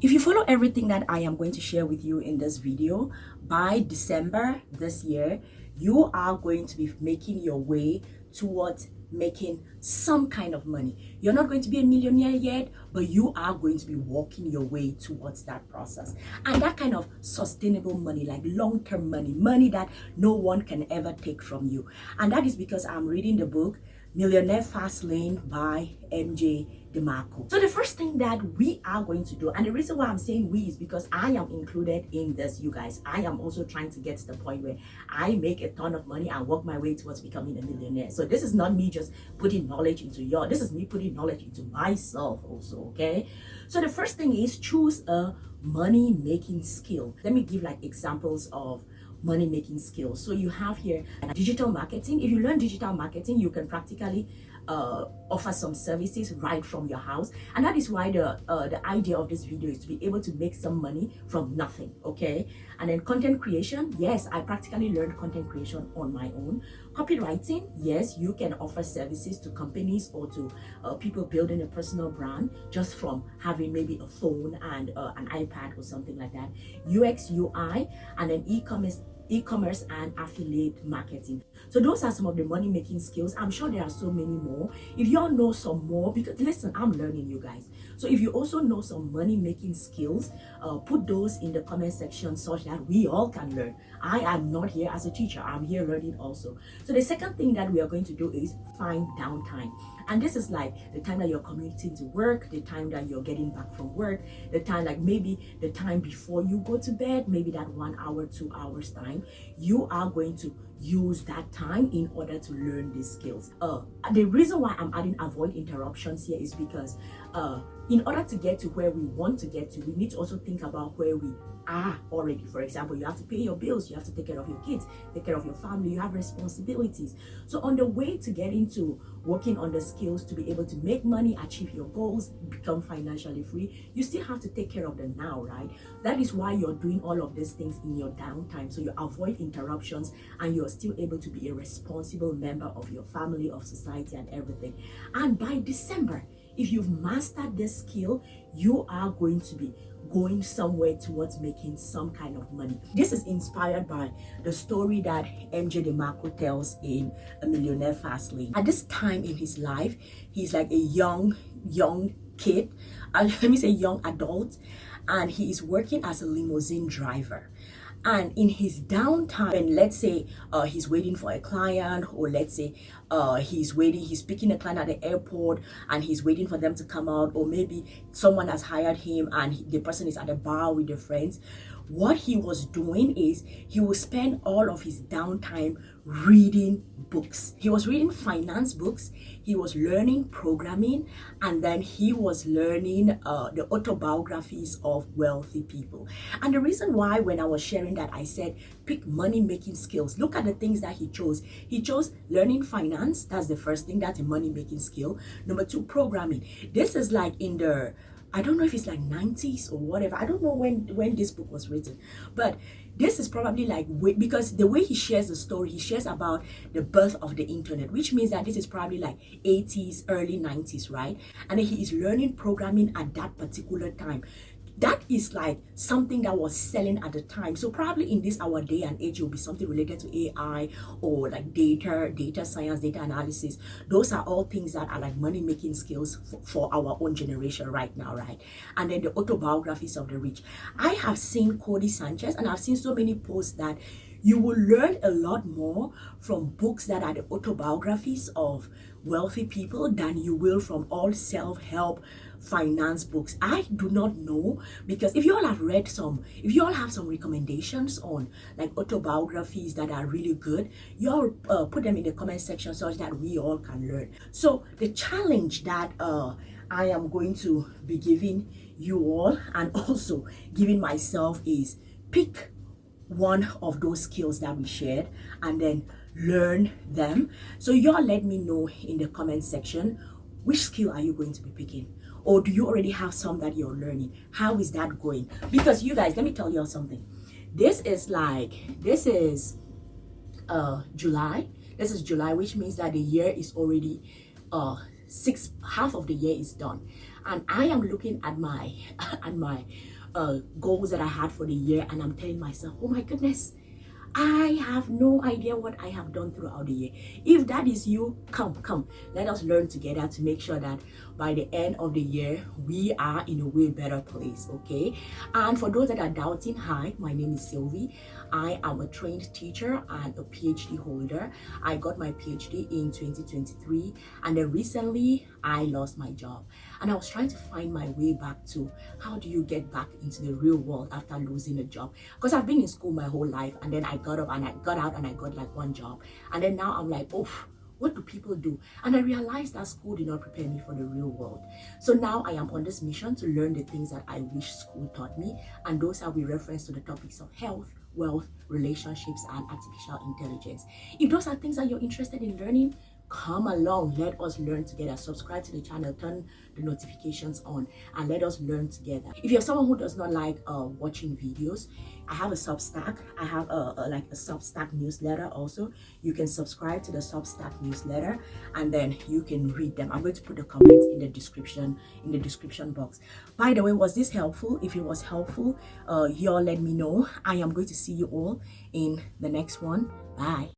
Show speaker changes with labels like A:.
A: If you follow everything that I am going to share with you in this video, by December this year, you are going to be making your way towards making some kind of money. You're not going to be a millionaire yet, but you are going to be walking your way towards that process. And that kind of sustainable money, like long-term money, money that no one can ever take from you. And that is because I'm reading the book Millionaire, Fastlane by DeMarco. So the first thing that we are going to do, and the reason why I'm saying we is because I am included in this, you guys. I am also trying to get to the point where I make a ton of money and work my way towards becoming a millionaire. So this is not me just putting knowledge into you. This is me putting knowledge into myself also, okay? So the first thing is choose a money-making skill. Let me give like examples of money making skills. So you have here digital marketing. If you learn digital marketing, you can practically offer some services right from your house, and that is why the idea of this video is to be able to make some money from nothing, okay? And then content creation, yes, I practically learned content creation on my own. Copywriting, yes, you can offer services to companies or to people building a personal brand just from having maybe a phone and an iPad or something like that. UX, UI, and then e-commerce and affiliate marketing. So those are some of the money making skills. I'm sure there are so many more. If you all know some more, because listen, I'm learning, you guys. So if you also know some money making skills, put those in the comment section such that we all can learn. I am not here as a teacher, I'm here learning also. So the second thing that we are going to do is find downtime. And this is like the time that you're commuting to work, the time that you're getting back from work, the time, like maybe the time before you go to bed, maybe that 1 hour, 2 hours time. You are going to use that time in order to learn these skills. The reason why I'm adding avoid interruptions here is because in order to get to where we want to get to, we need to also think about where we are already. For example, you have to pay your bills, you have to take care of your kids, take care of your family, you have responsibilities. So on the way to getting to working on the skills to be able to make money, achieve your goals, become financially free, you still have to take care of the now, right? That is why you're doing all of these things in your downtime, so you avoid interruptions and you're still able to be a responsible member of your family, of society, and everything. And by December, if you've mastered this skill, you are going to be going somewhere towards making some kind of money. This is inspired by the story that DeMarco tells in A Millionaire Fastlane. At this time in his life, he's like a young kid, let me say young adult, and he is working as a limousine driver. And in his downtime, when let's say he's waiting for a client, or let's say he's picking a client at the airport and he's waiting for them to come out, or maybe someone has hired him and the person is at a bar with their friends, what he was doing is he would spend all of his downtime reading books. He was reading finance books, he was learning programming, and then he was learning the autobiographies of wealthy people. And the reason why when I was sharing that, I said pick money making skills, look at the things that he chose. He chose learning finance, that's the first thing, that's a money making skill. Number 2, programming. This is like in the, I don't know if it's like 90s or whatever. I don't know when this book was written, but this is probably like, because the way he shares the story, he shares about the birth of the internet, which means that this is probably like 80s, early 90s, right? And then he is learning programming at that particular time. That is like something that was selling at the time. So probably in this our day and age, it will be something related to AI or like data science, data analysis. Those are all things that are like money making skills for our own generation right now, right? And then the autobiographies of the rich. I have seen Cody Sanchez, and I've seen so many posts that you will learn a lot more from books that are the autobiographies of wealthy people than you will from all self-help finance books. I do not know, because if you all have read some, if you all have some recommendations on like autobiographies that are really good, you all put them in the comment section so that we all can learn. So the challenge that I am going to be giving you all and also giving myself is pick one of those skills that we shared and then learn them. So y'all let me know in the comment section, which skill are you going to be picking? Or do you already have some that you're learning? How is that going? Because you guys, let me tell you something. This is July. This is July, which means that the year is already half of the year is done. And I am looking at my goals that I had for the year, and I'm telling myself, oh my goodness, I have no idea what I have done throughout the year. If that is you, come. Let us learn together to make sure that by the end of the year, we are in a way better place, okay? And for those that are doubting, hi, my name is Sylvie. I am a trained teacher and a PhD holder. I got my PhD in 2023, and then recently I lost my job. And I was trying to find my way back to how do you get back into the real world after losing a job? Because I've been in school my whole life, and then I got up and I got out and I got like one job, and then now I'm like, oh, what do people do? And I realized that school did not prepare me for the real world. So now I am on this mission to learn the things that I wish school taught me, and those are with reference to the topics of health, wealth, relationships, and artificial intelligence. If those are things that you're interested in learning, come along, let us learn together. Subscribe to the channel, turn the notifications on, and let us learn together. If you're someone who does not like watching videos, I have a Substack. I have like a Substack newsletter also. You can subscribe to the Substack newsletter, and then you can read them. I'm going to put the comments in the description box. By the way, was this helpful? If it was helpful, y'all let me know. I am going to see you all in the next one. Bye.